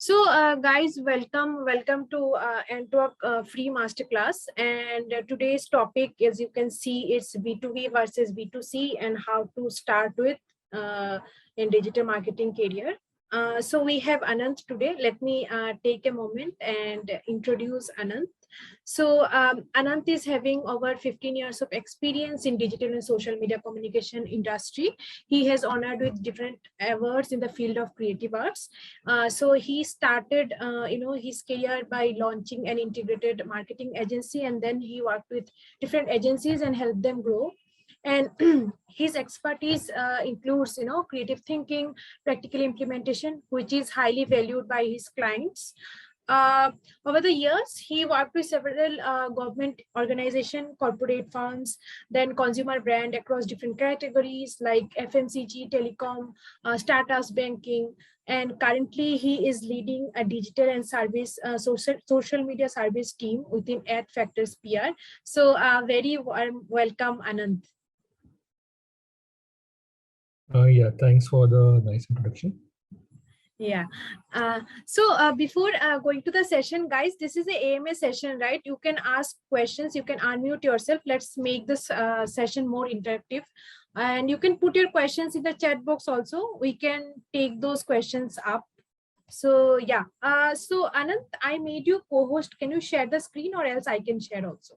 Guys, welcome to Antwerp free masterclass. And today's topic, as you can see, it's B2B versus B2C and how to start with in digital marketing career. So we have Anant today. Let me take a moment and introduce Anant. So Anant is having over 15 years of experience in digital and social media communication industry. He has honored with different awards in the field of creative arts. So he started, his career by launching an integrated marketing agency, and then he worked with different agencies and helped them grow. And his expertise includes, creative thinking, practical implementation, which is highly valued by his clients. Uh, Over the years, he worked with several government organizations, corporate firms, then consumer brand across different categories like FMCG, telecom, startups, banking, and currently he is leading a digital and service social media service team within Ad Factors PR. So very warm welcome, Anand. Yeah, thanks for the nice introduction. Yeah. Before going to the session, guys, this is a AMA session, right? You can ask questions, you can unmute yourself. Let's make this session more interactive. And you can put your questions in the chat box also. We can take those questions up. So yeah. So Anant, I made you co-host. Can you share the screen or else I can share also?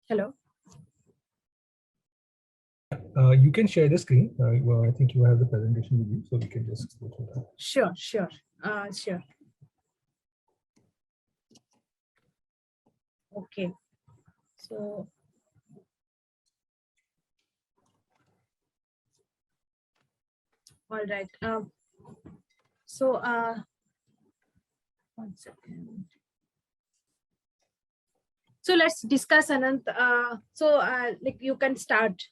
Hello. You can share the screen. Well, I think you have the presentation with you, so we can just go through that. Sure. Sure. Okay. So. All right. One second. So let's discuss, Anant. Like you can start.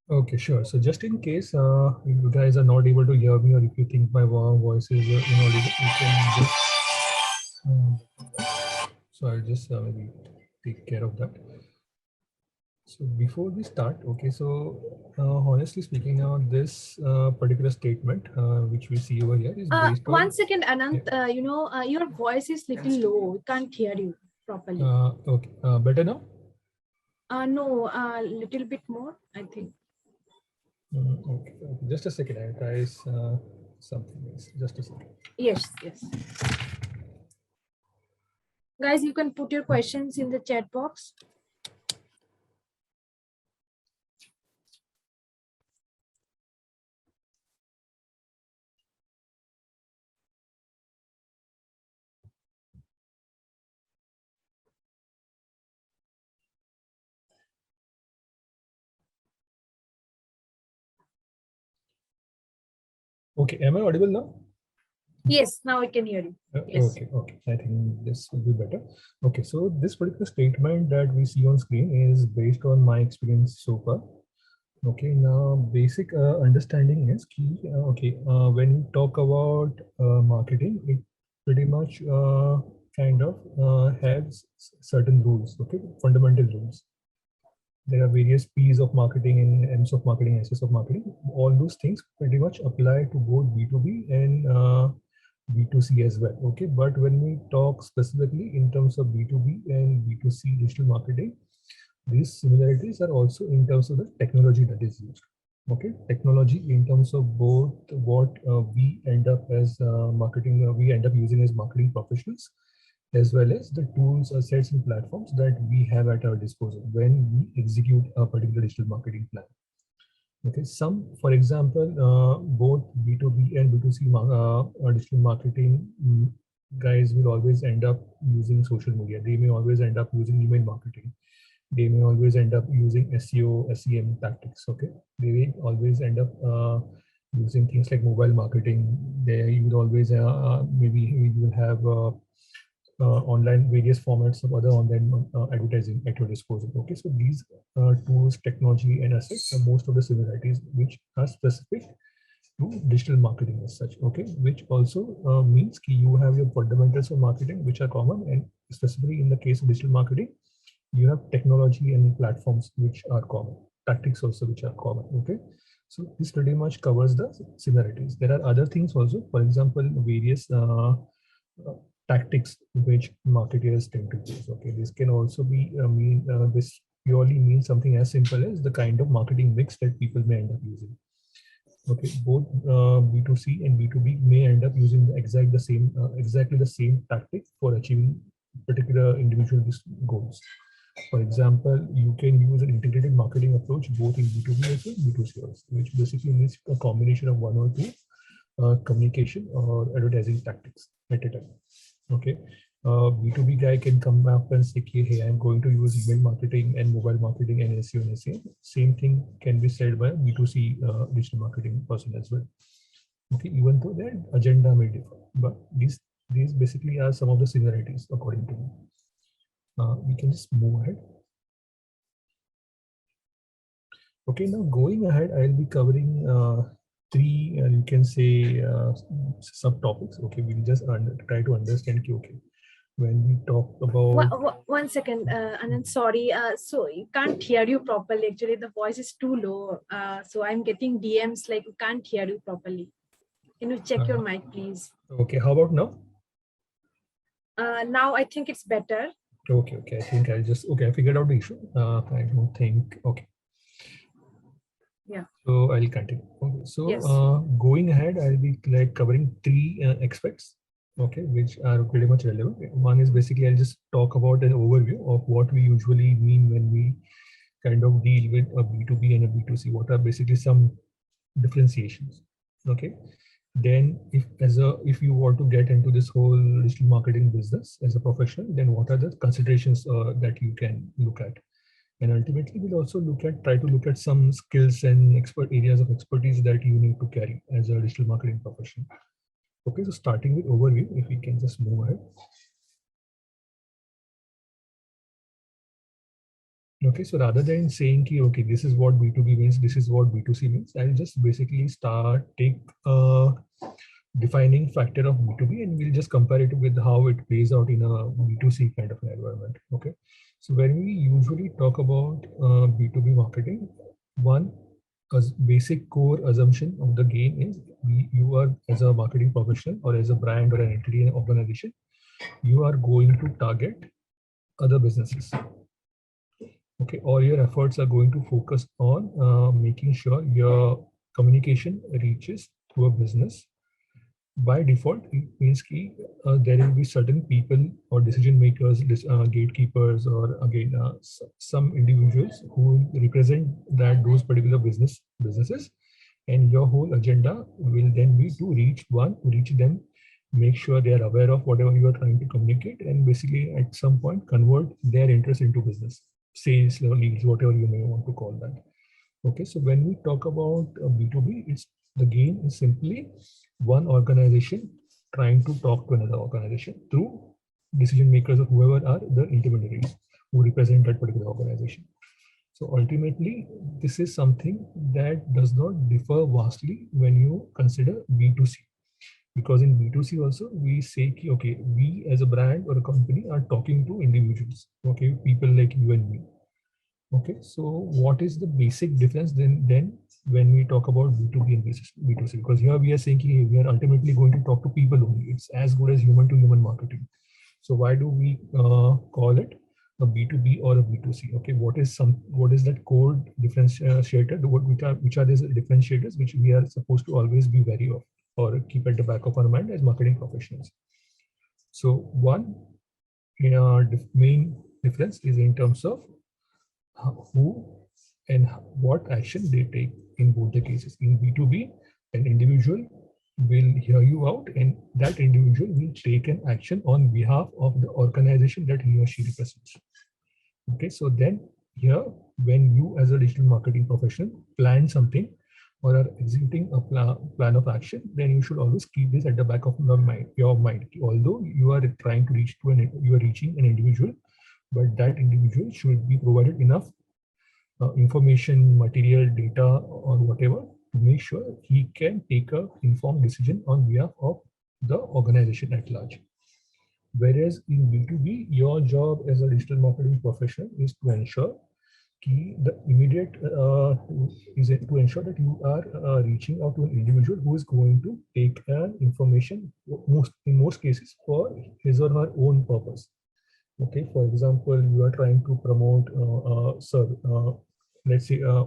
Okay, sure. So just in case if you guys are not able to hear me, or if you think my voice is inaudible, you can just. So I'll just maybe take care of that. So before we start, okay, so honestly speaking, this particular statement which we see over here is based on. 1 second, Anant. Yeah. Your voice is little low. We can't hear you properly. Okay, better now? No, a little bit more, I think. Okay, just a second. I'll try something else. Just a second. Yes. Guys, you can put your questions in the chat box. Okay, am I audible now? Yes, now I can hear you. Yes. Okay. I think this will be better. Okay, so this particular statement that we see on screen is based on my experience so far. Okay, now basic understanding is key. When we talk about marketing, it pretty much kind of has certain rules. Okay, fundamental rules. There are various P's of marketing and M's of marketing, S's of marketing. All those things pretty much apply to both B2B and B2C as well. Okay, but when we talk specifically in terms of B2B and B2C digital marketing, these similarities are also in terms of the technology that is used. Okay, technology in terms of both what we end up as we end up using as marketing professionals, as well as the tools, assets, and platforms that we have at our disposal when we execute a particular digital marketing plan. Okay, for example, both B2B and B2C digital marketing guys will always end up using social media. They may always end up using email marketing. They may always end up using SEO, SEM tactics. Okay, they will always end up using things like mobile marketing. You will always maybe you will have online various formats of other online advertising at your disposal. Okay, so these tools, technology, and assets are most of the similarities which are specific to digital marketing as such. Okay, which also means you have your fundamentals of marketing which are common, and specifically in the case of digital marketing, you have technology and platforms which are common. tactics also which are common. Okay, so this pretty much covers the similarities. There are other things also, for example, various tactics which marketers tend to use. Okay, this can also be this purely means something as simple as the kind of marketing mix that people may end up using. Okay, both B2C and B2B may end up using exactly the same tactic for achieving particular individual goals. For example, you can use an integrated marketing approach both in B2B as well as B2C also, which basically means a combination of one or two communication or advertising tactics at a time. Okay, B2B guy can come up and say, hey, I'm going to use email marketing and mobile marketing and SEO and SEO. Same thing can be said by a B2C digital marketing person as well. Okay, even though their agenda may differ, but these basically are some of the similarities according to me. We can just move ahead. Okay, now going ahead, I'll be covering three, you can say, subtopics. Okay, we'll just try to understand. Okay, when we talk about one second, Anand, sorry, so you can't hear you properly. Actually, the voice is too low, so I'm getting DMs like you can't hear you properly. Can you check your mic, please? Okay, how about now? Now I think it's better. Okay, I think I'll just, I figured out the issue. I don't think, okay. Yeah. So I'll continue. Okay, so yes. Going ahead, I'll be covering three aspects, okay, which are pretty much relevant. One is basically I'll just talk about an overview of what we usually mean when we kind of deal with a B2B and a B2C. What are basically some differentiations, okay? Then if you want to get into this whole digital marketing business as a professional, then what are the considerations that you can look at? And ultimately, we'll also try to look at some skills and areas of expertise that you need to carry as a digital marketing professional. Okay, so starting with overview, if we can just move ahead. Okay, so rather than saying, okay, this is what B2B means, this is what B2C means, I'll just basically take defining factor of B2B and we'll just compare it with how it plays out in a B2C kind of an environment. Okay, so when we usually talk about B2B marketing, one basic core assumption of the game is you are, as a marketing professional or as a brand or an entity and organization, you are going to target other businesses. Okay, all your efforts are going to focus on making sure your communication reaches to a business. By default, it means there will be certain people or decision makers, gatekeepers, or again some individuals who represent those particular businesses, and your whole agenda will then be to reach them, make sure they are aware of whatever you are trying to communicate, and basically at some point convert their interest into business, sales, leads, whatever you may want to call that. Okay, so when we talk about B2B, the game is simply one organization trying to talk to another organization through decision makers or whoever are the intermediaries who represent that particular organization. So ultimately, this is something that does not differ vastly when you consider B2C. Because in B2C also, we say, okay, we as a brand or a company are talking to individuals, okay, people like you and me. Okay, so what is the basic difference then when we talk about B2B and B2C? Because here we are saying we are ultimately going to talk to people only. It's as good as human to human marketing. So why do we call it a B2B or a B2C? Okay, what is that core differentiator? Which are these differentiators which we are supposed to always be wary of or keep at the back of our mind as marketing professionals? So one main difference is in terms of who and what action they take in both the cases. In B2B, an individual will hear you out and that individual will take an action on behalf of the organization that he or she represents. Okay, so then here, when you as a digital marketing professional plan something or are executing a plan of action, then you should always keep this at the back of your mind. Although you are trying to you are reaching an individual, but that individual should be provided enough information, material, data, or whatever to make sure he can take an informed decision on behalf of the organization at large. Whereas in B2B, your job as a digital marketing professional is to ensure the immediate is it to ensure that you are reaching out to an individual who is going to take information in most cases for his or her own purpose. Okay, for example, you are trying to promote let's say a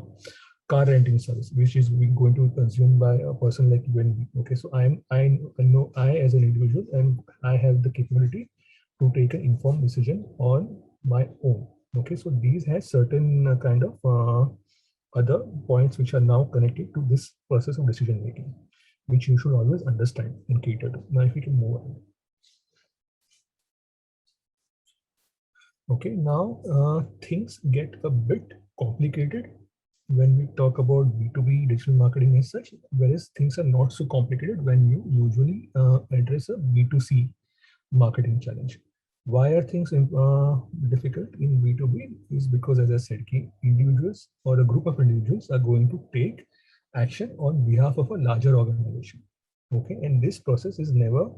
car renting service, which is going to be consumed by a person like you and me. Okay, so I know I as an individual and I have the capability to take an informed decision on my own. Okay, so these has certain kind of other points which are now connected to this process of decision making, which you should always understand and cater to. Now, if we can move on. Okay, now things get a bit complicated when we talk about B2B digital marketing as such, whereas things are not so complicated when you usually address a B2C marketing challenge. Why are things difficult in B2B? Is because, as I said, individuals or a group of individuals are going to take action on behalf of a larger organization. Okay, and this process is never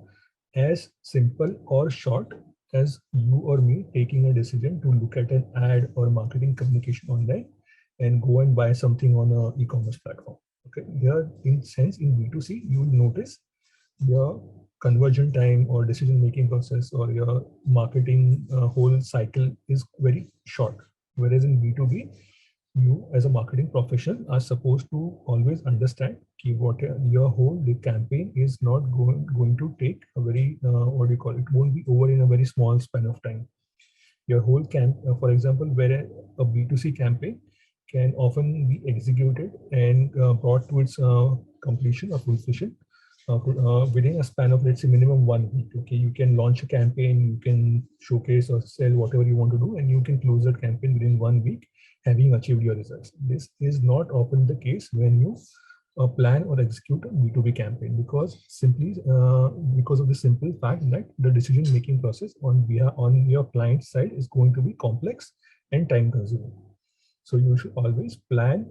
as simple or short as you or me taking a decision to look at an ad or marketing communication online and go and buy something on an e-commerce platform. Okay, here in sense in B2C, you will notice your conversion time or decision making process or your marketing whole cycle is very short. Whereas in B2B, you as a marketing professional are supposed to always understand what your whole campaign is not going to take a very what do you call it, won't be over in a very small span of time. Your whole for example, where a B2C campaign can often be executed and brought to its completion or fruition within a span of, let's say, minimum 1 week. Okay, you can launch a campaign, you can showcase or sell whatever you want to do, and you can close that campaign within 1 week, having achieved your results. This is not often the case when you plan or execute a B2B campaign, because simply because of the simple fact that the decision-making process on your client side is going to be complex and time-consuming. So you should always plan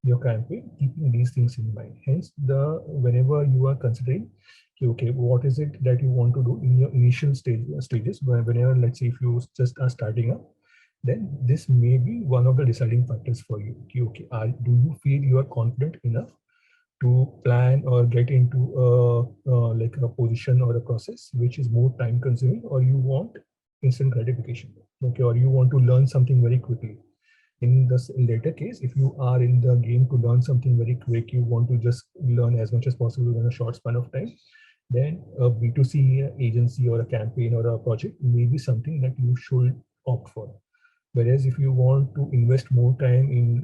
your campaign keeping these things in mind. Hence, whenever you are considering, okay, what is it that you want to do in your initial stages, whenever, let's say, if you just are starting up, then this may be one of the deciding factors for you. Okay, do you feel you are confident enough to plan or get into like a position or a process which is more time consuming, or you want instant gratification? Okay, or you want to learn something very quickly. In the later case, if you are in the game to learn something very quick, you want to just learn as much as possible in a short span of time, then a B2C agency or a campaign or a project may be something that you should opt for. Whereas if you want to invest more time in,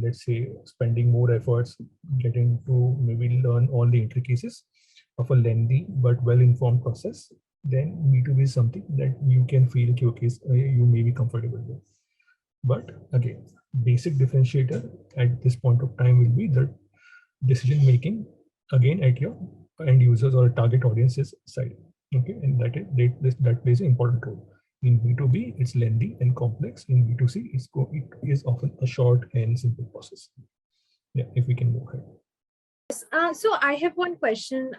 let's say, spending more efforts, getting to maybe learn all the intricacies of a lengthy but well-informed process, then B2B is something that you can feel okay, you may be comfortable with. But again, basic differentiator at this point of time will be the decision making, again, at your end users or target audiences side. Okay, and that plays an important role. In B2B, it's lengthy and complex. In B2C, it is often a short and simple process. Yeah, if we can go ahead. So I have one question,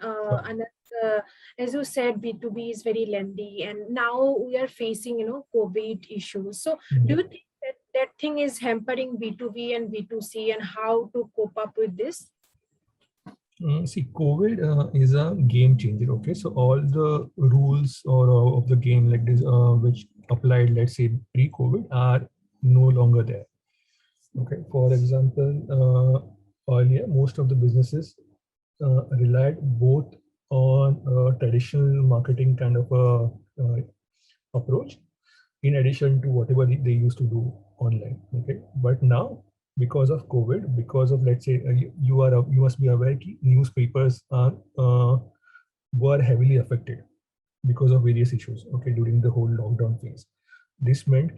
as you said, B2B is very lengthy, and now we are facing, COVID issues. So do you think that thing is hampering B2B and B2C, and how to cope up with this? See, COVID is a game changer. Okay, so all the rules of the game like this, which applied, let's say, pre-COVID, are no longer there. Okay, for example, earlier most of the businesses relied both on traditional marketing kind of a approach, in addition to whatever they used to do online. Okay, but now, because of COVID, because of, let's say, you must be aware that newspapers were heavily affected because of various issues. Okay, during the whole lockdown phase, this meant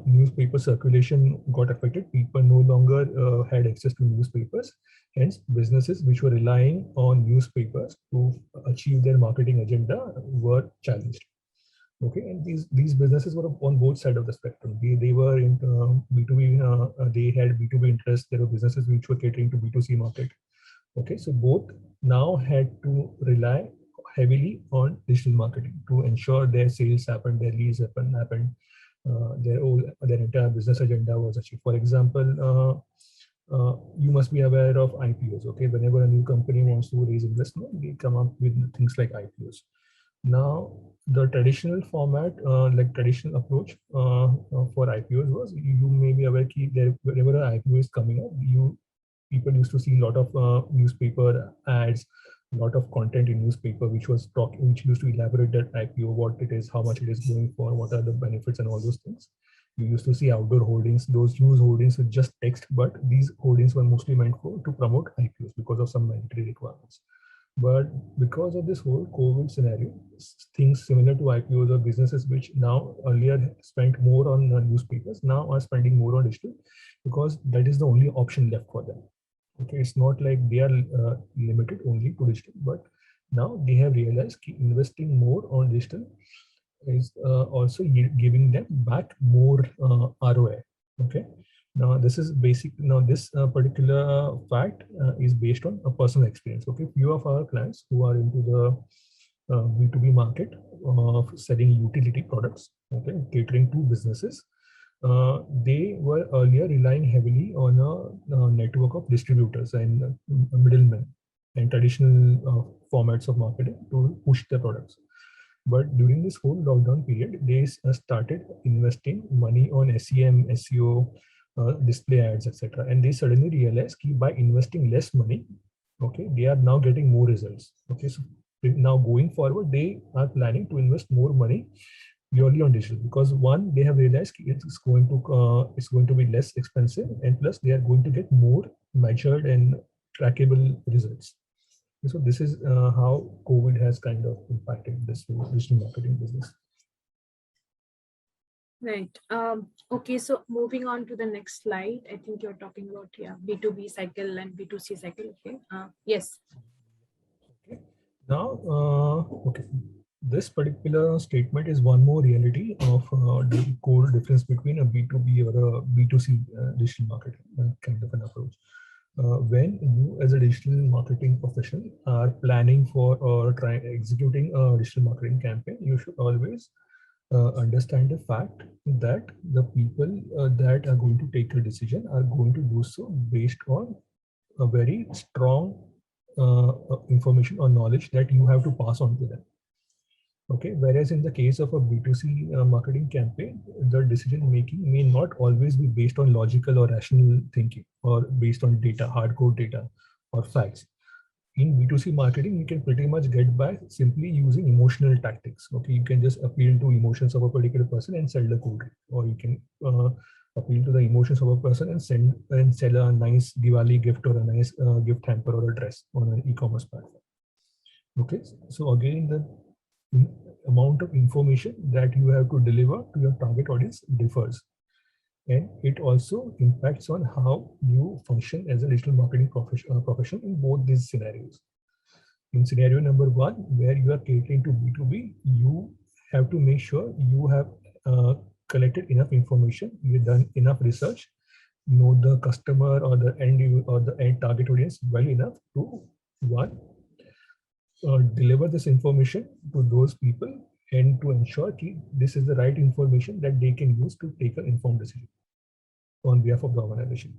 newspaper circulation got affected. People no longer had access to newspapers. Hence, businesses which were relying on newspapers to achieve their marketing agenda were challenged. Okay, and these businesses were on both sides of the spectrum. They were in B2B. They had B2B interests. There were businesses which were catering to B2C market. Okay, so both now had to rely heavily on digital marketing to ensure their sales happened, their leads happened, their entire business agenda was achieved. For example, you must be aware of IPOs. Okay, whenever a new company wants to raise investment, they come up with things like IPOs. Now, the traditional format, like traditional approach for IPOs was, you may be aware that whenever an IPO is coming up, people used to see a lot of newspaper ads, a lot of content in newspaper, which used to elaborate that IPO, what it is, how much it is going for, what are the benefits, and all those things. You used to see outdoor holdings, those news holdings with just text, but these holdings were mostly meant to promote IPOs because of some mandatory requirements. But because of this whole COVID scenario, things similar to IPOs or businesses which now earlier spent more on newspapers now are spending more on digital, because that is the only option left for them. Okay, it's not like they are limited only to digital, but now they have realized investing more on digital is also giving them back more ROI. Okay, now this is basic. Now this particular fact is based on a personal experience. Okay, few of our clients who are into the B2B market of selling utility products, okay, catering to businesses, they were earlier relying heavily on a network of distributors and middlemen and traditional formats of marketing to push their products. But during this whole lockdown period, they started investing money on SEM, SEO, display ads, etc. And they suddenly realized that by investing less money, okay, they are now getting more results. Okay, so now going forward, they are planning to invest more money purely on digital, because one, they have realized it's going to be less expensive, and plus they are going to get more measured and trackable results. So this is how COVID has kind of impacted this digital marketing business. Right. Okay, so moving on to the next slide, I think you're talking about B2B cycle and B2C cycle. Okay. Yes. Okay. Now, okay. This particular statement is one more reality of the core difference between a B2B or a B2C digital marketing kind of an approach. When you as a digital marketing professional are planning for or executing a digital marketing campaign, you should always understand the fact that the people that are going to take a decision are going to do so based on a very strong information or knowledge that you have to pass on to them. Okay, whereas in the case of a B2C marketing campaign, the decision making may not always be based on logical or rational thinking or based on data, hardcore data or facts. In B2C marketing, you can pretty much get by simply using emotional tactics. Okay, you can just appeal to emotions of a particular person and sell the cold drink, or you can appeal to the emotions of a person and sell a nice Diwali gift or a nice gift hamper or a dress on an e-commerce platform. Okay, so again, the amount of information that you have to deliver to your target audience differs, and it also impacts on how you function as a digital marketing professional in both these scenarios. In scenario number one, where you are catering to B2B, you have to make sure you have collected enough information, you've done enough research, know the customer or the end target audience well enough to one, deliver this information to those people and to ensure that this is the right information that they can use to take an informed decision on behalf of the organization.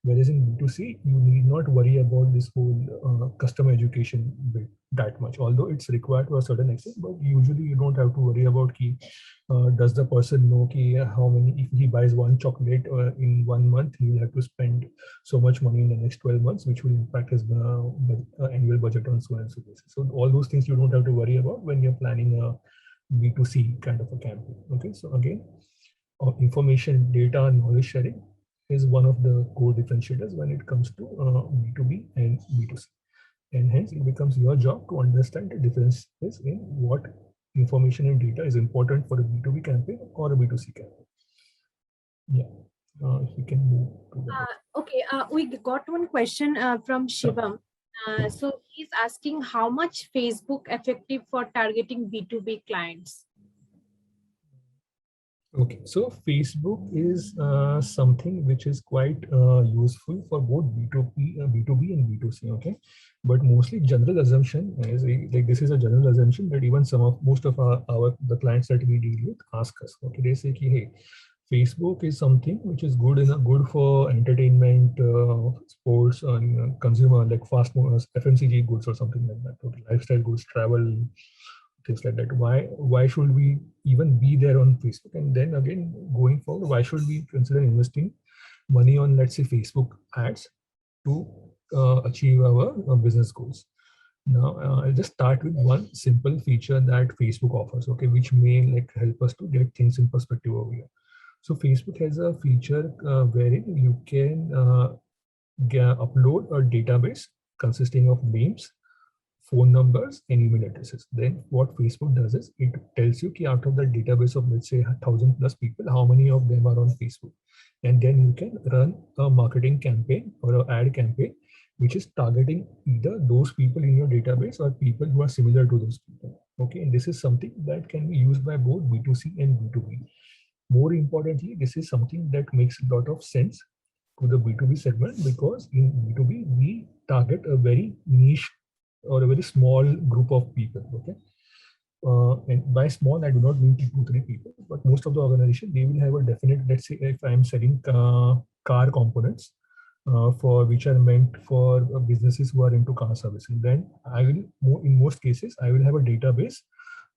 Whereas in B2C, you need not worry about this whole customer education bit that much, although it's required to a certain extent, but usually you don't have to worry about does the person know how many, if he buys one chocolate in 1 month, he will have to spend so much money in the next 12 months, which will impact his annual budget on so and so basis. So all those things you don't have to worry about when you're planning a B2C kind of a campaign. Okay, so again, information, data, knowledge sharing is one of the core differentiators when it comes to B2B and B2C. And hence it becomes your job to understand the differences in what information and data is important for a B2B campaign or a B2C campaign. Yeah, if we can move to the Okay, we got one question from Shivam. So he's asking how much Facebook effective for targeting B2B clients? Okay, so Facebook is something which is quite useful for both B2B and B2C. Okay, but mostly general assumption is like this is a general assumption that even most of the clients that we deal with ask us. Okay, they say, hey, Facebook is something which is good for entertainment, sports, and consumer like fast movers, FMCG goods or something like that. Okay, lifestyle goods, travel, things like that. Why should we even be there on Facebook? And then again, going forward, why should we consider investing money on, let's say, Facebook ads to achieve our business goals? Now, I'll just start with one simple feature that Facebook offers, okay, which may like help us to get things in perspective over here. So Facebook has a feature wherein you can upload a database consisting of names, phone numbers, and email addresses. Then what Facebook does is it tells you ki out of the database of, let's say, 1,000 plus people, how many of them are on Facebook. And then you can run a marketing campaign or an ad campaign which is targeting either those people in your database or people who are similar to those people. Okay, and this is something that can be used by both B2C and B2B. More importantly, this is something that makes a lot of sense to the B2B segment, because in B2B, we target a very niche or a very small group of people. Okay. And by small, I do not mean 2, 3 people, but most of the organization, they will have a definite, let's say, if I am selling car components for which are meant for businesses who are into car servicing, then I will, in most cases, I will have a database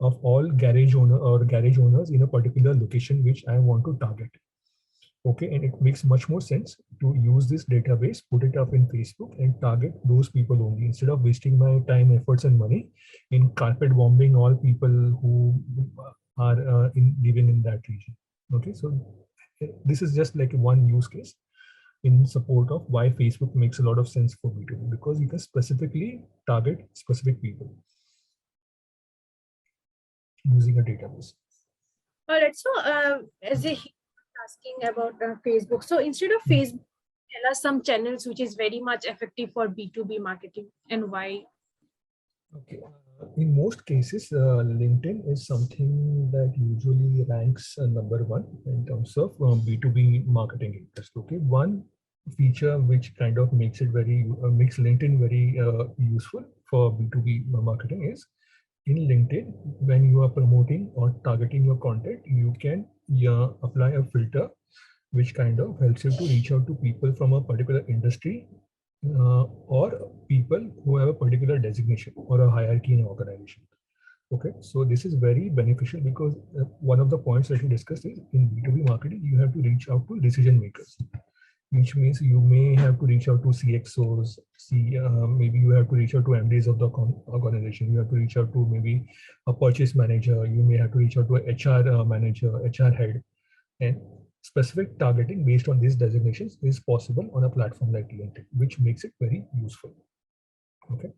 of all garage owners in a particular location which I want to target. Okay, and it makes much more sense to use this database, put it up in Facebook, and target those people only, instead of wasting my time, efforts, and money in carpet bombing all people who are living in that region. Okay, so this is just like one use case in support of why Facebook makes a lot of sense for B2B, because you can specifically target specific people using a database. All right. So, as a asking about Facebook, so instead of Facebook, tell us some channels which is very much effective for B2B marketing and why. Okay. In most cases, LinkedIn is something that usually ranks number one in terms of B2B marketing interest. Okay, one feature which kind of makes it makes LinkedIn very useful for B2B marketing is, in LinkedIn, when you are promoting or targeting your content, you can apply a filter which kind of helps you to reach out to people from a particular industry or people who have a particular designation or a hierarchy in an organization. Okay, so this is very beneficial because one of the points that we discussed is in B2B marketing, you have to reach out to decision makers, which means you may have to reach out to CXOs, maybe you have to reach out to MDs of the organization, you have to reach out to maybe a purchase manager, you may have to reach out to a HR manager, HR head, and specific targeting based on these designations is possible on a platform like LinkedIn, which makes it very useful. Okay.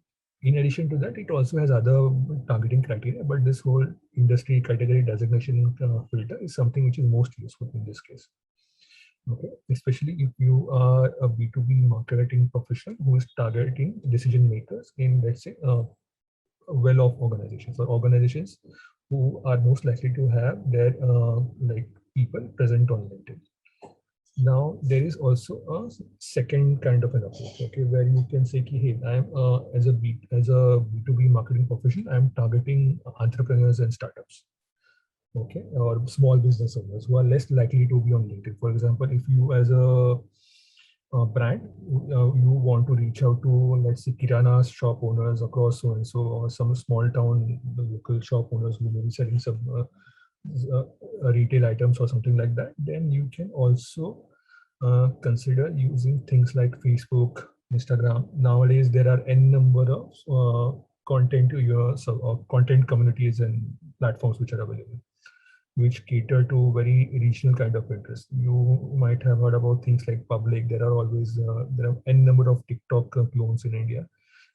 In addition to that, it also has other targeting criteria, but this whole industry category designation filter is something which is most useful in this case. Okay, especially if you are a B2B marketing professional who is targeting decision makers in, let's say, well-off organizations or organizations who are most likely to have their like people present on LinkedIn. Now there is also a second kind of an approach, okay, where you can say, hey, I'm as a B2B marketing professional, I'm targeting entrepreneurs and startups, okay, or small business owners who are less likely to be on LinkedIn. For example, if you as a brand, you want to reach out to, let's say, kirana shop owners across so and so, or some small town local shop owners who may be selling some retail items or something like that, then you can also consider using things like Facebook, Instagram. Nowadays, there are n number of content communities and platforms which are available, which cater to very regional kind of interest. You might have heard about things like Public. There are n number of TikTok clones in India,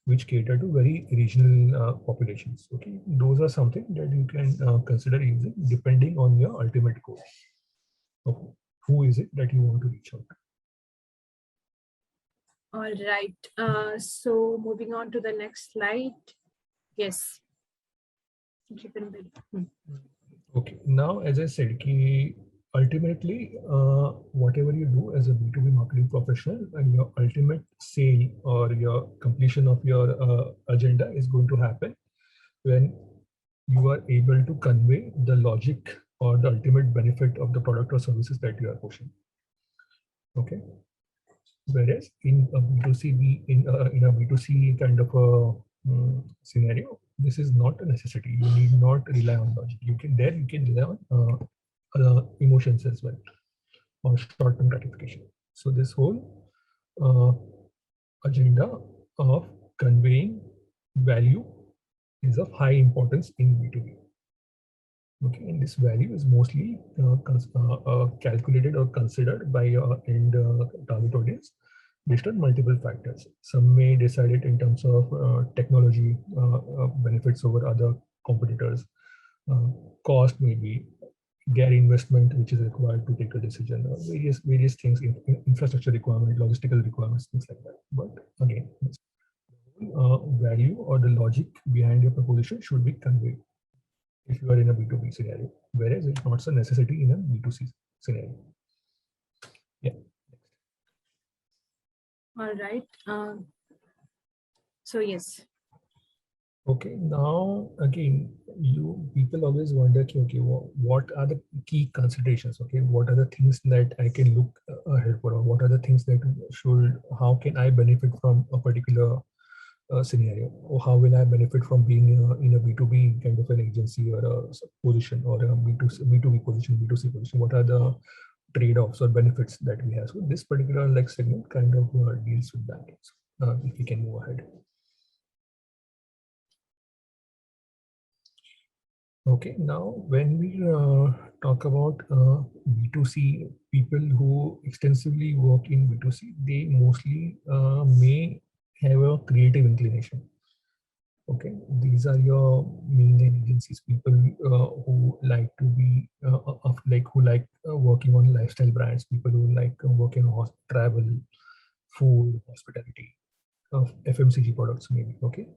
which cater to very regional populations. Okay, those are something that you can consider using depending on your ultimate goal. Okay, who is it that you want to reach out to? All right. So moving on to the next slide. Yes. Okay. Now, as I said, ultimately, whatever you do as a B2B marketing professional, and your ultimate sale or your completion of your agenda is going to happen when you are able to convey the logic or the ultimate benefit of the product or services that you are pushing. Okay. Whereas in a in a B2C kind of a scenario, this is not a necessity. You need not rely on logic. You can rely on emotions as well, or short-term gratification. So this whole uh, agenda of conveying value is of high importance in B2B. Okay, and this value is mostly calculated or considered by your end target audience based on multiple factors. Some may decide it in terms of technology benefits over other competitors, uh, cost maybe, Gary investment which is required to take a decision, various things, infrastructure requirement, logistical requirements, things like that. But again, value or the logic behind your proposition should be conveyed if you are in a B2B scenario, whereas it's not a necessity in a B2C scenario. Yeah. All right. So yes. Okay, now again, people always wonder, okay, what are the key considerations? Okay, what are the things that I can look ahead for, or what are the things that how can I benefit from a particular scenario, or how will I benefit from being in a B2B kind of an agency or a position, or a B2B position, B2C position? What are the trade-offs or benefits that we have? So this particular segment kind of deals with that. If we can move ahead. Okay, now when we talk about B2C, people who extensively work in B2C, they mostly may have a creative inclination. Okay, these are your main agencies, people who like to be who like working on lifestyle brands, people who like working on travel, food, hospitality, FMCG products maybe. Okay,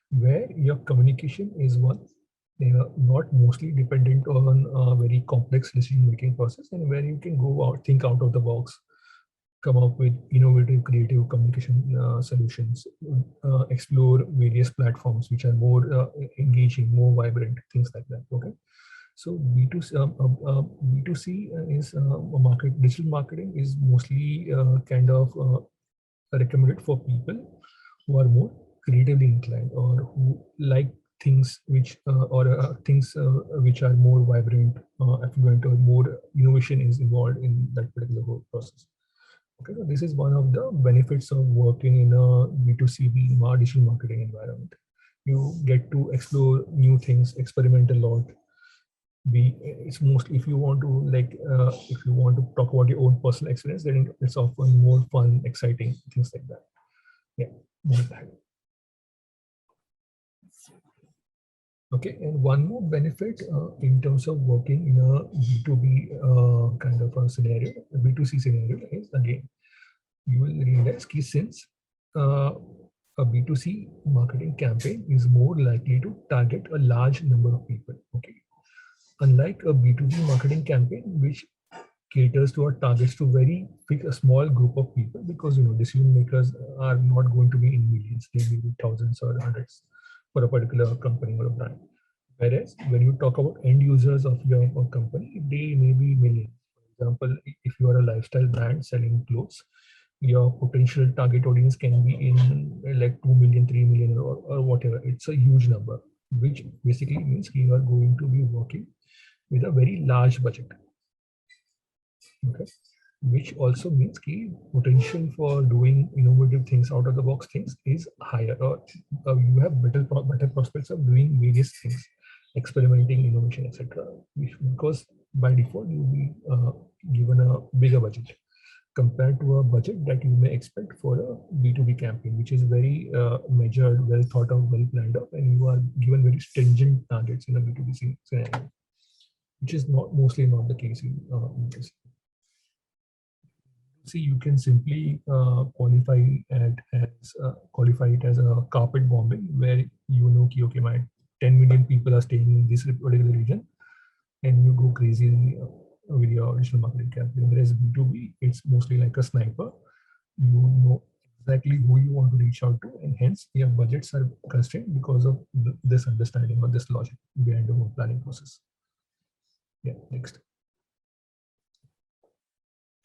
where your communication is one, they are not mostly dependent on a very complex decision making process, and where you can go out, think out of the box, come up with innovative, creative communication solutions, explore various platforms which are more engaging, more vibrant, things like that. Okay, so B2C is digital marketing is mostly kind of recommended for people who are more creatively inclined, or who like things which things which are more vibrant, affluent, or more innovation is involved in that particular whole process. Okay, so this is one of the benefits of working in a B2C digital marketing environment. You get to explore new things, experiment a lot. It's mostly, if you want to if you want to talk about your own personal experience, then it's often more fun, exciting, things like that. Yeah. Okay, and one more benefit in terms of working in a B2B kind of a scenario, a B2C scenario is, again, you will realize that since a B2C marketing campaign is more likely to target a large number of people. Okay, unlike a B2B marketing campaign, which caters to or targets to a small group of people, because decision makers are not going to be in millions, they may be thousands or hundreds for a particular company or a brand. Whereas when you talk about end users of your company, they may be millions. For example, if you are a lifestyle brand selling clothes, your potential target audience can be in like 2 million, 3 million, or whatever. It's a huge number, which basically means you are going to be working with a very large budget. Okay, which also means key potential for doing innovative things, out of the box things, is higher, or you have better prospects of doing various things, experimenting, innovation, etc. Because by default you will be given a bigger budget compared to a budget that you may expect for a B2B campaign, which is very measured, well thought of, well planned out, and you are given very stringent targets in a B2B scenario, which is mostly not the case in this. See, you can simply qualify it as a carpet bombing, where okay, my 10 million people are staying in this particular region, and you go crazy with your digital marketing campaign. Whereas B2B, it's mostly like a sniper. You know exactly who you want to reach out to, and hence your budgets are constrained because of this understanding or this logic behind the whole planning process. Yeah, next.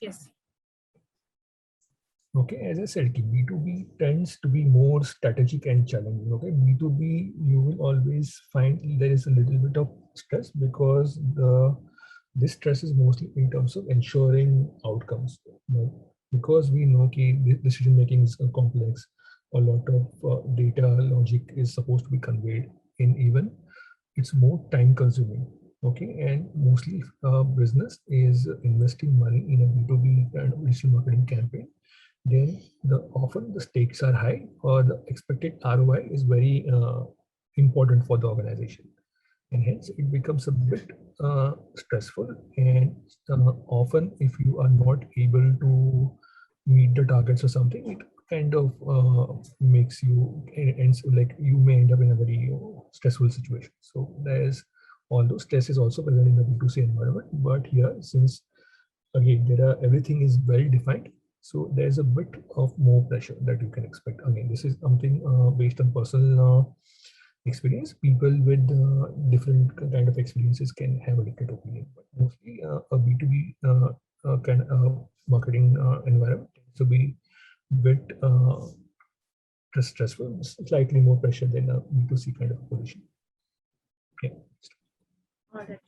Yes. Okay, as I said, B2B tends to be more strategic and challenging. Okay, B2B, you will always find there is a little bit of stress because this stress is mostly in terms of ensuring outcomes. Because we know that decision making is complex, a lot of data logic is supposed to be conveyed in, even it's more time consuming. Okay, and mostly business is investing money in a B2B kind of digital marketing campaign, then often the stakes are high or the expected ROI is very important for the organization, and hence it becomes a bit stressful. And often if you are not able to meet the targets or something, it kind of makes you ends like you may end up in a very stressful situation. So there's, although stress is also present in the B2C environment, but here, since again everything is well defined, so there's a bit of more pressure that you can expect. Again, this is something based on personal experience. People with different kind of experiences can have a different opinion, but mostly a B2B kind of marketing environment tends to be bit stressful, slightly more pressure than a B2C kind of position. Yeah. All right.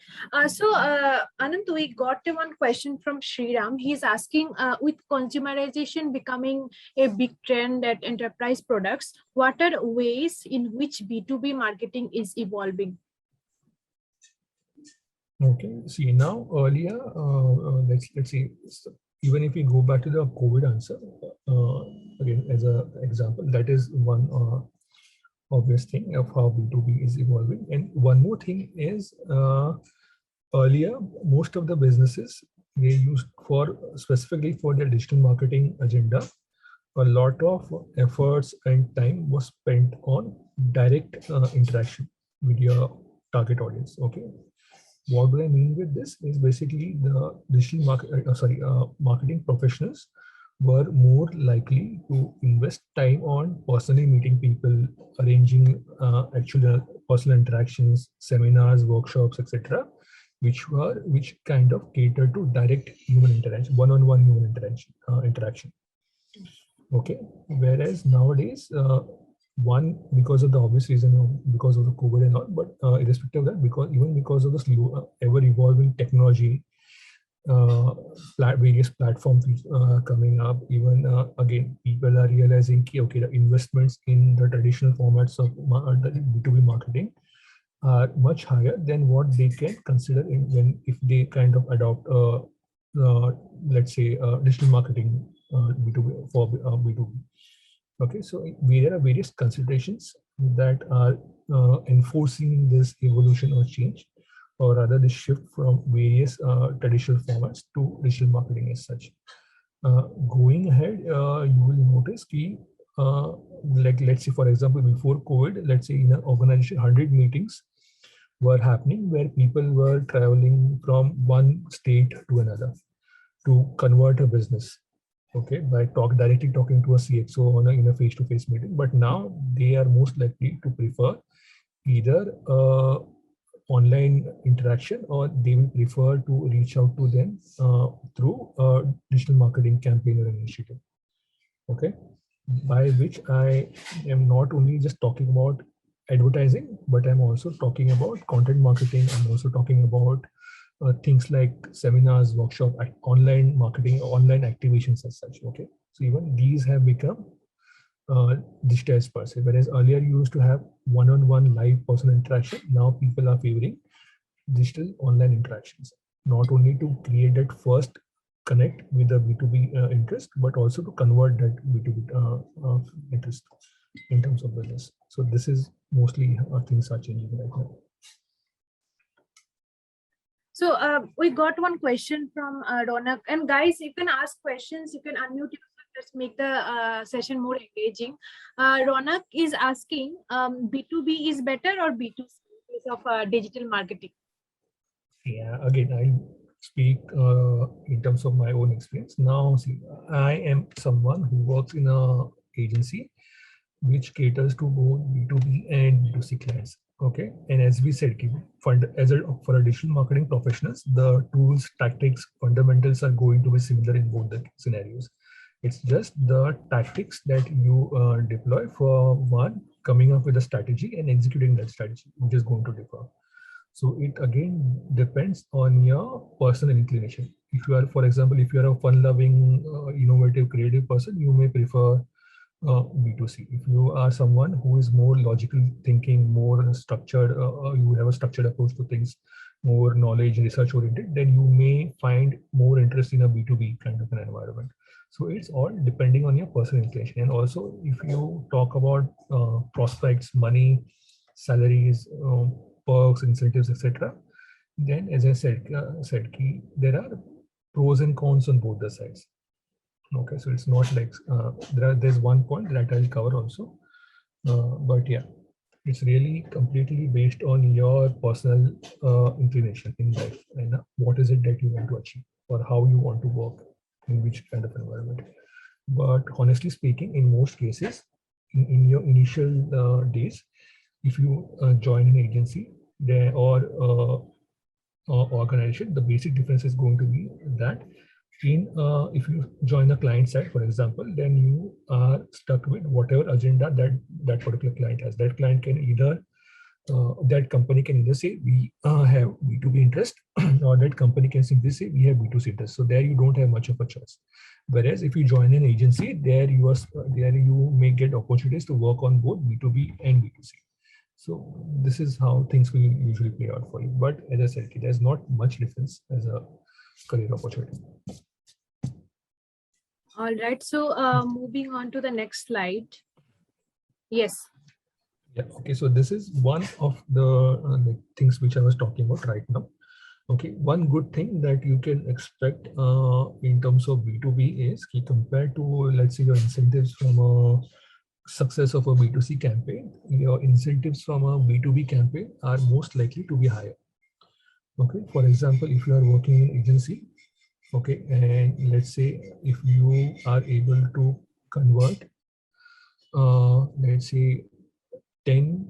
Anand, we got one question from Sriram. He's asking, with consumerization becoming a big trend at enterprise products, what are ways in which B2B marketing is evolving? Okay. See, now earlier, let's see. Even if we go back to the COVID answer, again as an example, that is one obvious thing of how B2B is evolving. And one more thing is, earlier, most of the businesses, they used for specifically for their digital marketing agenda, a lot of efforts and time was spent on direct interaction with your target audience. Okay. What do I mean with this is basically the digital marketing professionals were more likely to invest time on personally meeting people, arranging actual personal interactions, seminars, workshops, etc., which kind of cater to direct human interaction, one-on-one human interaction. Okay, whereas nowadays, one, because of the obvious reason of because of the COVID and all, but irrespective of that, because of the slow, ever evolving technology, various platforms coming up, even again, people are realizing okay, the investments in the traditional formats of the B2B marketing are much higher than what they can consider if they kind of adopt let's say digital marketing B2B for B2B. Okay, so there are various considerations that are enforcing this evolution or change, or rather the shift from various traditional formats to digital marketing as such. Going ahead, you will notice like let's say for example before COVID, let's say in an organization 100 meetings were happening where people were traveling from one state to another to convert a business, okay, by directly talking to a CXO in a face-to-face meeting. But now they are most likely to prefer either online interaction, or they will prefer to reach out to them through a digital marketing campaign or initiative. Okay, by which I am not only just talking about advertising, but I'm also talking about content marketing. I'm also talking about things like seminars, workshop, online marketing, online activations as such. Okay, so even these have become digitized per se. Whereas earlier you used to have one-on-one live personal interaction. Now people are favoring digital online interactions, not only to create that first connect with the B2B interest, but also to convert that B2B interest in terms of business. So this is mostly how things are changing right now. So we got one question from Ronak, and guys, you can ask questions, you can unmute yourself, let's make the session more engaging. Ronak is asking, B2B is better or B2C in case of digital marketing? Yeah, again, speak in terms of my own experience. Now, see, I am someone who works in a agency which caters to both B2B and B2C clients. Okay, and as we said, for a digital marketing professionals, the tools, tactics, fundamentals are going to be similar in both the scenarios. It's just the tactics that you deploy for one, coming up with a strategy and executing that strategy, which is going to differ. So it again depends on your personal inclination. If you are, for example, if you are a fun-loving, innovative, creative person, you may prefer B2C. If you are someone who is more logical thinking, more structured, you have a structured approach to things, more knowledge, research oriented, then you may find more interest in a B2B kind of an environment. So it's all depending on your personal inclination. And also, if you talk about prospects, money, salaries, perks, incentives, etc., then as I said there are pros and cons on both the sides. Okay, so it's not like there's one point that I'll cover also, but yeah, it's really completely based on your personal inclination in life and what is it that you want to achieve or how you want to work in which kind of environment. But honestly speaking, in most cases, in your initial days, if you join an agency there or organization, the basic difference is going to be that if you join the client side, for example, then you are stuck with whatever agenda that particular client has. That client can either that company can either say we have B2B interest or that company can simply say we have B2C interest. So there you don't have much of a choice. Whereas if you join an agency, there you may get opportunities to work on both B2B and B2C. So this is how things will usually play out for you. But as I said, there's not much difference as a career opportunity. All right. So moving on to the next slide. Yes. Yeah. Okay. So this is one of the things which I was talking about right now. Okay. One good thing that you can expect in terms of B2B is compared to, let's say, your incentives from a success of a B2C campaign, your incentives from a B2B campaign are most likely to be higher. Okay. For example, if you are working in agency, okay, and let's say if you are able to convert, let's say 10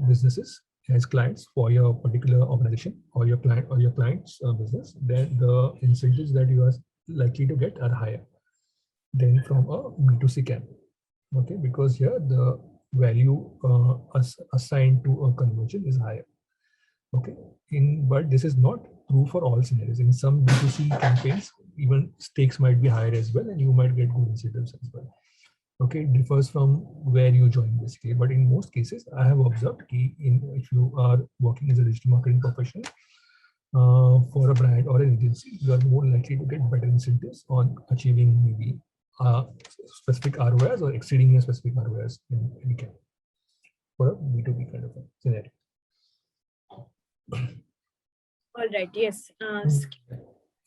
businesses as clients for your particular organization or your client's business, then the incentives that you are likely to get are higher than from a B2C campaign. Okay, because here the value assigned to a conversion is higher. Okay, but this is not true for all scenarios. In some B2C campaigns, even stakes might be higher as well, and you might get good incentives as well. Okay, it differs from where you join basically, but in most cases I have observed if you are working as a digital marketing professional for a brand or an agency, you are more likely to get better incentives on achieving maybe specific ROIs or exceeding your specific ROIs in any campaign for a B2B kind of a scenario. All right. Yes.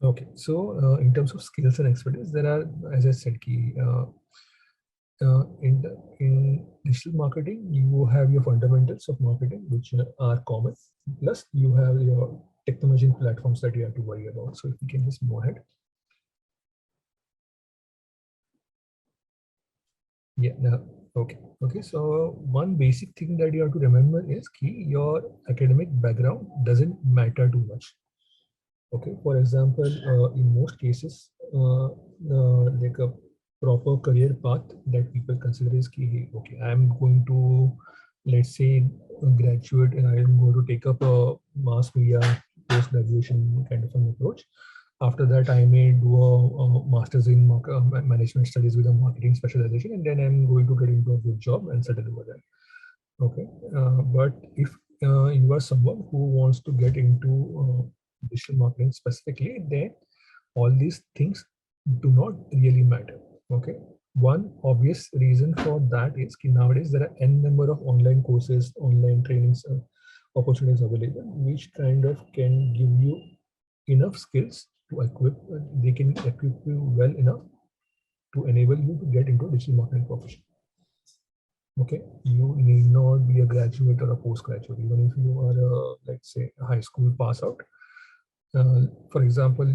Okay, so in terms of skills and expertise, there are, as I said, in digital marketing, you have your fundamentals of marketing, which are common. Plus, you have your technology and platforms that you have to worry about. So if you can just move ahead. Yeah, okay. Okay, so one basic thing that you have to remember is your academic background doesn't matter too much. Okay, for example, in most cases, like a proper career path that people consider is key. Okay, I'm going to, let's say, graduate and I am going to take up a mass media post-graduation kind of an approach. After that, I may do a master's in management studies with a marketing specialization, and then I'm going to get into a good job and settle over there. Okay, but if you are someone who wants to get into digital marketing specifically, then all these things do not really matter. Okay, one obvious reason for that is nowadays there are n number of online courses, online trainings, opportunities available, which kind of can give you enough skills to they can equip you well enough to enable you to get into a digital marketing profession. Okay, you need not be a graduate or a postgraduate. Even if you are a, let's say, a high school pass out, For example,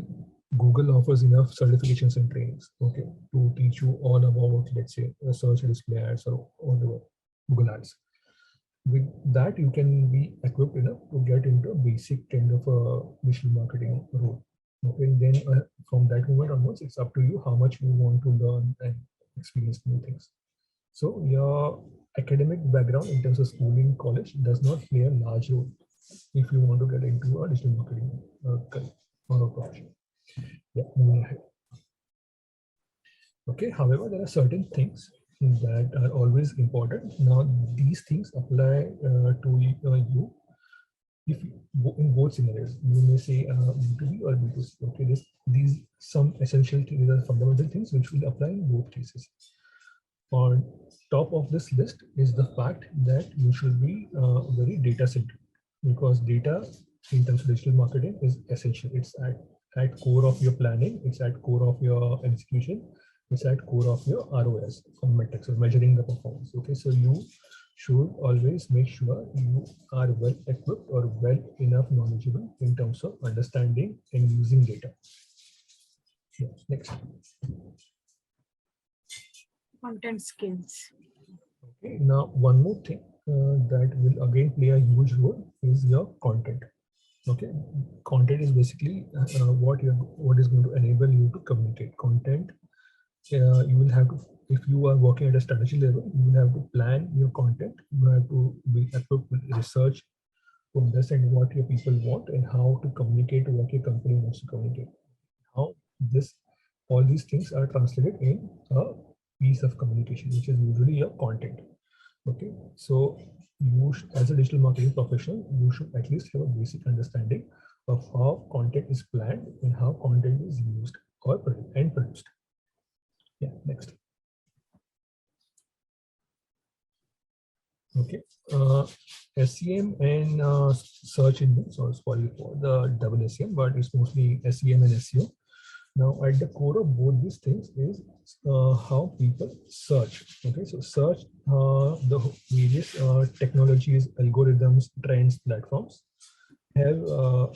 Google offers enough certifications and trainings, okay, to teach you all about, let's say, search display ads or whatever, Google Ads. With that, you can be equipped enough to get into a basic kind of a digital marketing role. Okay, then from that moment onwards, it's up to you how much you want to learn and experience new things. So your academic background in terms of schooling, college does not play a large role if you want to get into a digital marketing career or a profession. Yeah, moving ahead. Okay, however, there are certain things that are always important. Now, these things apply to you if you, in both scenarios. You may say B2B or B2C. Okay, these some essential things, are fundamental things which will apply in both cases. On top of this list is the fact that you should be very data centric, because data in terms of digital marketing is essential. It's at core of your planning, it's at core of your execution, it's at core of your ROS or metrics or measuring the performance. Okay, so you should always make sure you are well equipped or well enough knowledgeable in terms of understanding and using data. Yeah, next. Content skills. Okay, now one more thing that will again play a huge role is your content. Okay, content is basically what is going to enable you to communicate. Content, you will have to, if you are working at a strategy level, you will have to plan your content. You have to be equipped with research to understand what your people want and how to communicate what your company wants to communicate. How this, all these things are translated in a piece of communication, which is usually your content. Okay, so you as a digital marketing professional, you should at least have a basic understanding of how content is planned and how content is used or produced. Yeah, next. Okay, SEM and search engines, or sorry for the double SEM, but it's mostly SEM and SEO. Now, at the core of both these things is how people search. Okay, so search the various technologies, algorithms, trends, platforms have a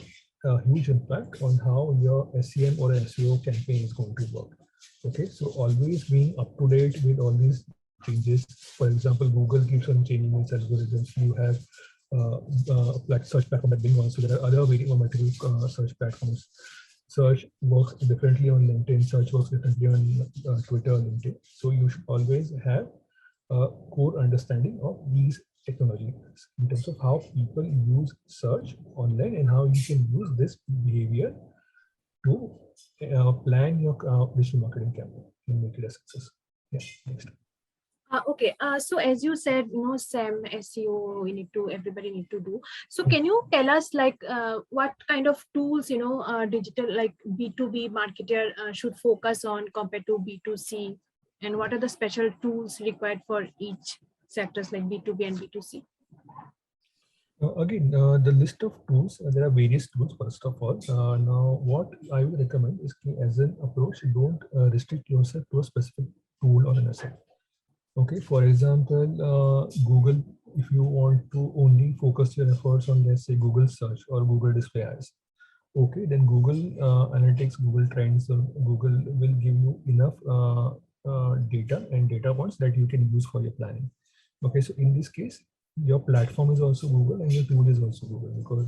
huge impact on how your SEM or SEO campaign is going to work. Okay, so always being up to date with all these changes. For example, Google keeps on changing its algorithms. You have like search platform like Bing, so there are other very multiple search platforms. Search works differently on LinkedIn, search works differently on Twitter, LinkedIn. So you should always have a core understanding of these technologies in terms of how people use search online and how you can use this behavior to plan your digital marketing campaign and make it a success. Yeah, next. Okay, so as you said, SEM, SEO, everybody need to do. So can you tell us like what kind of tools, digital like B2B marketer should focus on compared to B2C, and what are the special tools required for each sectors like B2B and B2C? Again, the list of tools, there are various tools first of all. Now, what I would recommend is as an approach, don't restrict yourself to a specific tool or an asset. Okay, for example, Google, if you want to only focus your efforts on, let's say, Google search or Google display ads, okay, then Google Analytics, Google Trends, or Google will give you enough data and data points that you can use for your planning. Okay, so in this case, your platform is also Google and your tool is also Google, because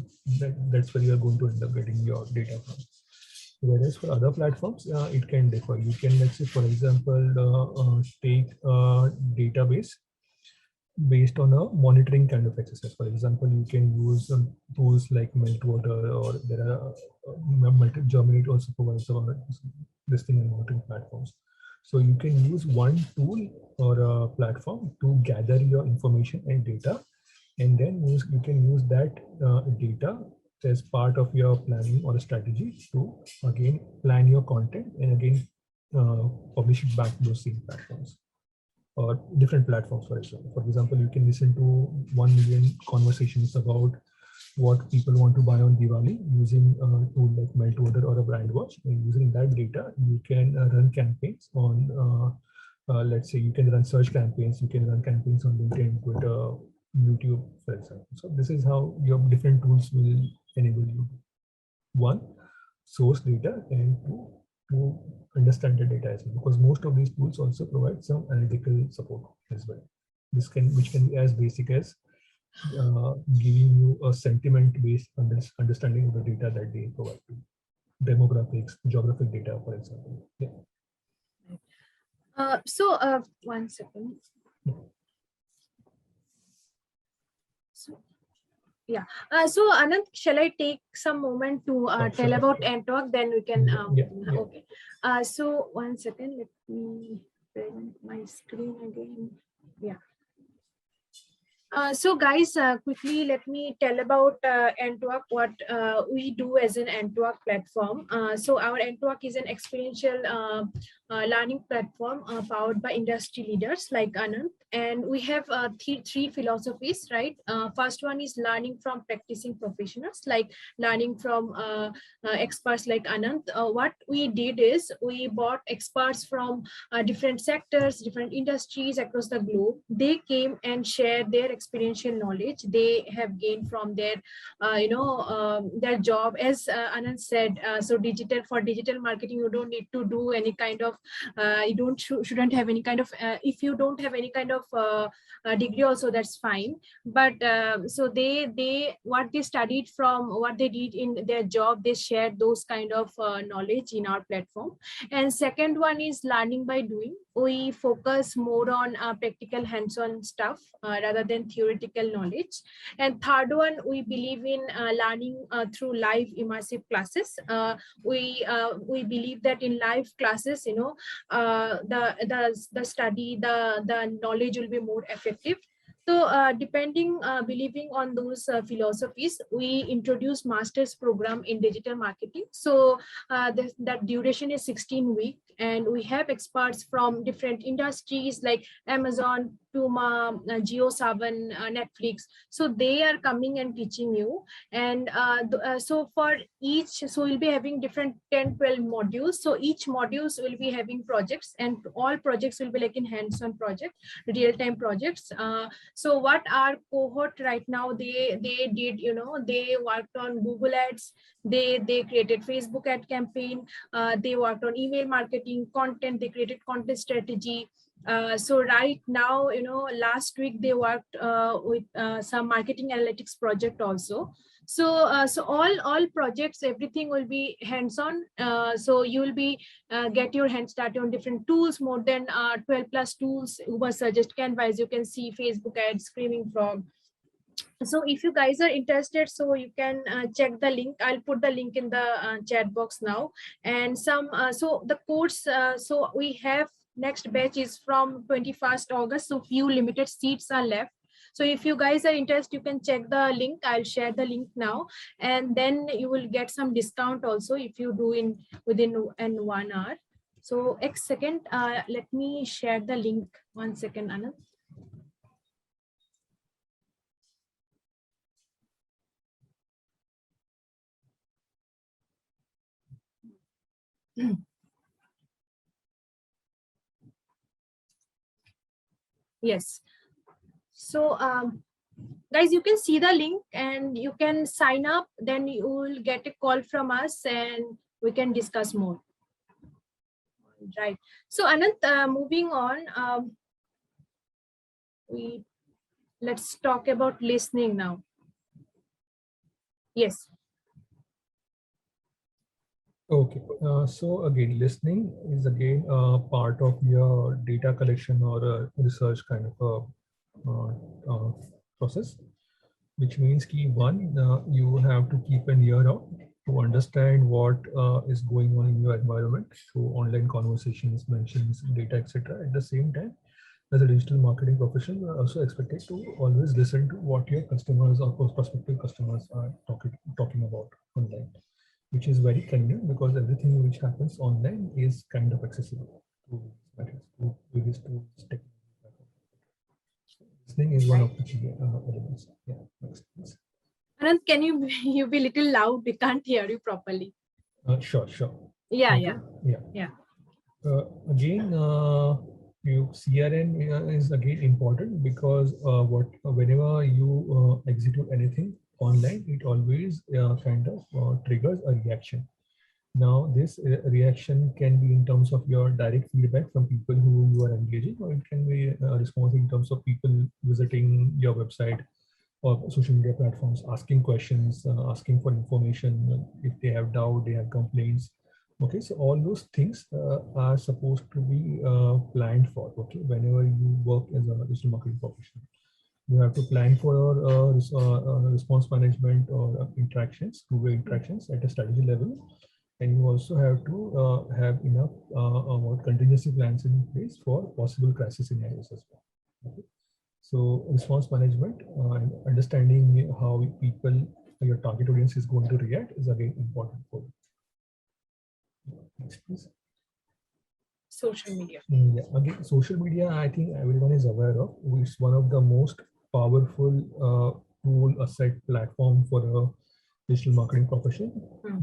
that's where you are going to end up getting your data from. Whereas for other platforms, it can differ. You can, let's say, for example, take a database based on a monitoring kind of exercise. For example, you can use tools like Meltwater, or there are Germinate also provides this thing and monitoring platforms. So you can use one tool or a platform to gather your information and data, and then you can use that data as part of your planning or a strategy to again plan your content and again publish it back to those same platforms or different platforms. For example, you can listen to 1 million conversations about what people want to buy on Diwali using a tool like Meltwater or a Brandwatch. And using that data, you can run campaigns on, let's say, you can run search campaigns, you can run campaigns on LinkedIn, Twitter, YouTube, for example. So this is how your different tools will enable you. One. source data and to understand the data as well, because most of these tools also provide some analytical support as well. Which can be as basic as giving you a sentiment-based understanding of the data that they provide to you. Demographics, geographic data, for example. Yeah. One second. Yeah. So Anant, shall I take some moment to tell about Antwork? Then we can. Yeah. Okay. So one second. Let me present my screen again. Yeah. So guys, quickly let me tell about Antwork, what we do as an Antwork platform. So our Antwork is an experiential learning platform powered by industry leaders like Anand. And we have three philosophies, right? First one is learning from practicing professionals, like learning from experts like Anand. What we did is we bought experts from different sectors, different industries across the globe. They came and shared their experiential knowledge they have gained from their their job. As Anand said, so digital marketing, you don't need to do any kind of you shouldn't have any kind of if you don't have any kind of degree also, that's fine. But so they what they studied from what they did in their job, they shared those kind of knowledge in our platform. And second one is learning by doing. We focus more on practical hands-on stuff rather than theoretical knowledge. And third one, we believe in learning through live immersive classes. We believe that in live classes, the study, the knowledge will be more effective. So believing on those philosophies, we introduced master's program in digital marketing. So that duration is 16 weeks, and we have experts from different industries like Amazon, Puma, JioSaavn, Netflix. So they are coming and teaching you. And so for each, so we'll be having different 10, 12 modules. So each modules will be having projects, and all projects will be like in hands-on project, real-time projects. So what our cohort right now, they did, they worked on Google Ads, they created Facebook ad campaign, they worked on email marketing, content, they created content strategy. So right now, last week they worked with some marketing analytics project also. So so all projects, everything will be hands-on. So you will be get your hands started on different tools, more than 12 plus tools. Uber suggest, Canva, as you can see, Facebook ads, Screaming Frog. So if you guys are interested, so you can check the link. I'll put the link in the chat box now. And some so the course, so we have next batch is from 21st August. So few limited seats are left. So if you guys are interested, you can check the link. I'll share the link now, and then you will get some discount also if you do within 1 hour. So X second, let me share the link. 1 second, Anand. Yes. So guys, you can see the link and you can sign up. Then you will get a call from us and we can discuss more. Right. So Anant, moving on, let's talk about listening now. Yes. Okay, so again, listening is again part of your data collection or research kind of a process, which means key one, you have to keep an ear out to understand what is going on in your environment through online conversations, mentions, data, etc. At the same time, as a digital marketing professional, you are also expected to always listen to what your customers or prospective customers are talking about online, which is very convenient because everything which happens online is kind of accessible to various tools, technology. Listening is one of the key elements. Yeah, next, please. Anand, can you be a little loud? We can't hear you properly. Sure. Yeah, okay. Yeah. Again, CRM is again important because whenever you execute anything online, it always kind of triggers a reaction. Now, this reaction can be in terms of your direct feedback from people who you are engaging, or it can be a response in terms of people visiting your website or social media platforms, asking questions, asking for information, if they have doubt, they have complaints. Okay, so all those things are supposed to be planned for. Okay, whenever you work as a digital marketing professional, you have to plan for response management or interactions, two-way interactions at a strategy level, and you also have to have enough contingency plans in place for possible crisis scenarios as well. Okay. So response management and understanding how people, your target audience is going to react is again important for you. Next, please. Social media. Yeah, again, social media, I think everyone is aware of. It's one of the most powerful tool, asset, platform for a digital marketing profession.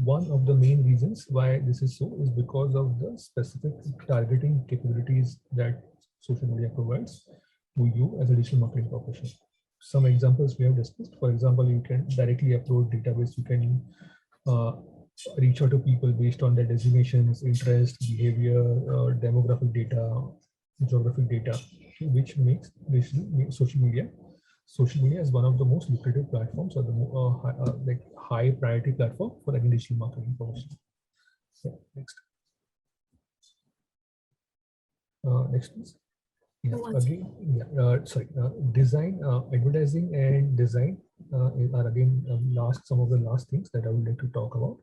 One of the main reasons why this is so is because of the specific targeting capabilities that social media provides to you as a digital marketing professional. Some examples we have discussed. For example, you can directly upload database. You can reach out to people based on their designations, interest, behavior, demographic data, geographic data, which makes social media. Social media is one of the most lucrative platforms or the like high priority platform for any digital marketing professional. Yeah, next. Next, please. Yeah, again, yeah, sorry, design, advertising and design are again some of the last things that I would like to talk about.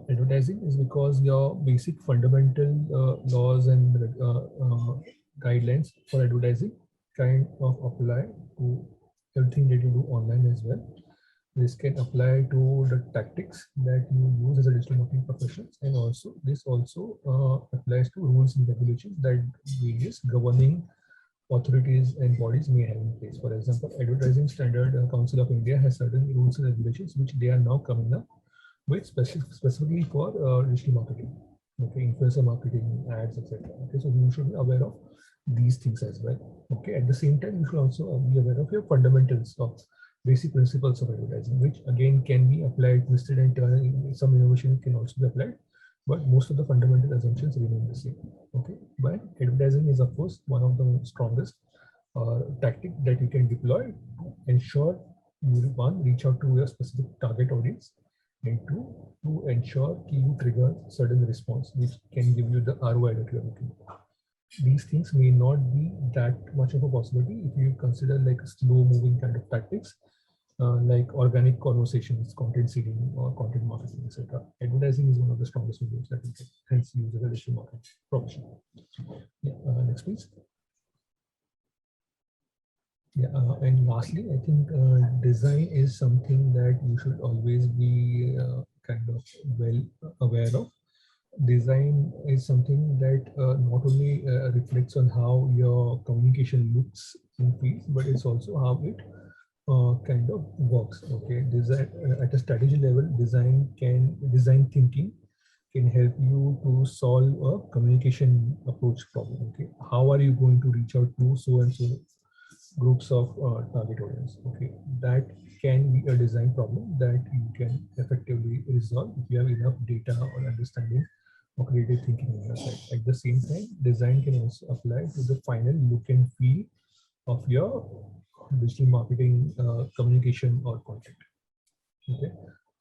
Advertising is because your basic fundamental laws and guidelines for advertising kind of apply to everything that you do online as well. This can apply to the tactics that you use as a digital marketing professional, and also this also applies to rules and regulations that various governing authorities and bodies may have in place. For example, Advertising Standard Council of India has certain rules and regulations which they are now coming up with specifically for digital marketing, okay, influencer marketing, ads, etc. Okay, so you should be aware of these things as well. Okay, at the same time, you should also be aware of your fundamentals of basic principles of advertising, which again can be applied, twisted and turned. Some innovation can also be applied, but most of the fundamental assumptions remain the same. Okay, but advertising is of course one of the strongest tactic that you can deploy to ensure you one reach out to your specific target audience, and two, to ensure you trigger certain response which can give you the ROI that you are looking for. These things may not be that much of a possibility if you consider like slow moving kind of tactics, like organic conversations, content seeding, or content marketing, etc. Advertising is one of the strongest mediums that we can hence use as a digital marketing professional. Yeah, next please. Yeah, and lastly, I think design is something that you should always be kind of well aware of. Design is something that not only reflects on how your communication looks and feels, but it's also how it kind of works. Okay, design at a strategy level, design thinking can help you to solve a communication approach problem. Okay, how are you going to reach out to so and so groups of target audience? Okay, that can be a design problem that you can effectively resolve if you have enough data or understanding or creative thinking on your side. At the same time, design can also apply to the final look and feel of your digital marketing communication or content. Okay,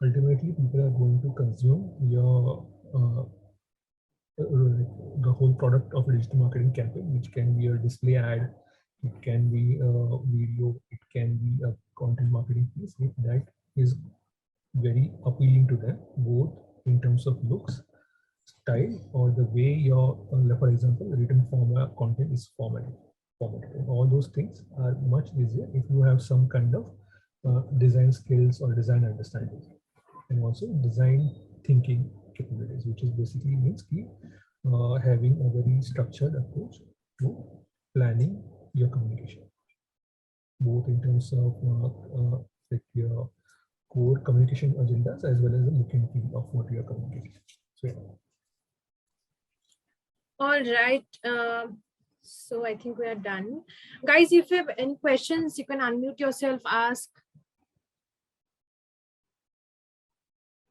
ultimately people are going to consume your the whole product of a digital marketing campaign, which can be a display ad, it can be a video, it can be a content marketing piece. If that is very appealing to them, both in terms of looks, style, or the way your, for example, written format content is formatted. And all those things are much easier if you have some kind of design skills or design understanding, and also design thinking capabilities, which is basically means having a very structured approach to planning your communication, both in terms of like your core communication agendas as well as the look and feel of what you are communicating. So, yeah. All right. So I think we are done. Guys, if you have any questions, you can unmute yourself, ask.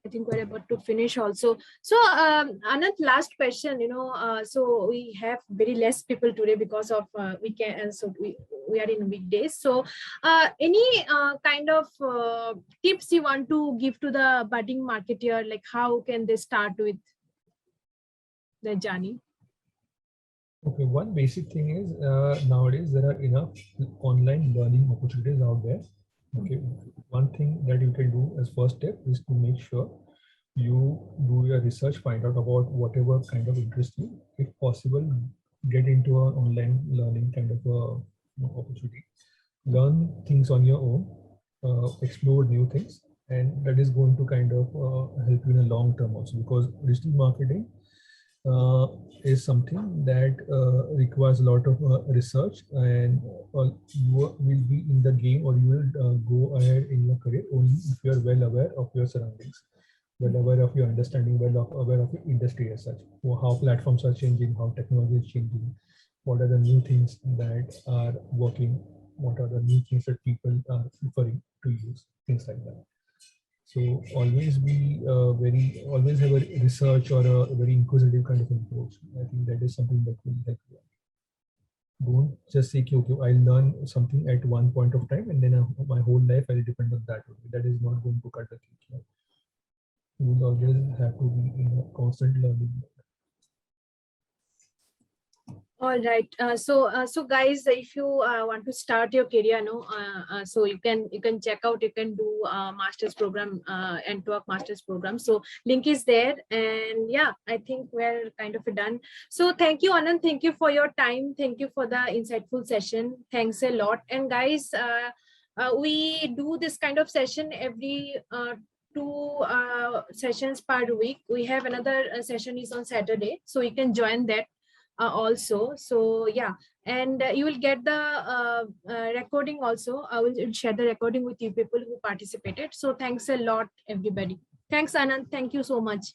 I think we're about to finish also. So Anant, last question, so we have very less people today because of weekend, so we are in weekdays. So any kind of tips you want to give to the budding marketer, like how can they start with their journey? Okay, one basic thing is nowadays there are enough online learning opportunities out there. Okay, one thing that you can do as first step is to make sure you do your research, find out about whatever kind of interest you. If possible, get into an online learning kind of opportunity. Learn things on your own, explore new things, and that is going to kind of help you in a long term also, because digital marketing is something that requires a lot of research, and you will be in the game, or you will go ahead in your career only if you are well aware of your surroundings, well aware of your understanding, aware of your industry as such, how platforms are changing, how technology is changing, what are the new things that are working, what are the new things that people are preferring to use, things like that. So always have a research or a very inquisitive kind of approach. I think that is something that will help you. Don't just say, okay, I'll learn something at one point of time and then my whole life I'll depend on that. That is not going to cut the cake. You will always have to be in a constant learning. All right. So guys, if you want to start your career, so you can check out. You can do master's program, Antwerp master's program. So link is there, and yeah, I think we're kind of done. So thank you, Anand. Thank you for your time. Thank you for the insightful session. Thanks a lot. And guys, we do this kind of session every 2 sessions per week. We have another session is on Saturday, so you can join that. Also, so yeah, and you will get the recording also. I will share the recording with you people who participated. So thanks a lot, everybody. Thanks, Anand. Thank you so much.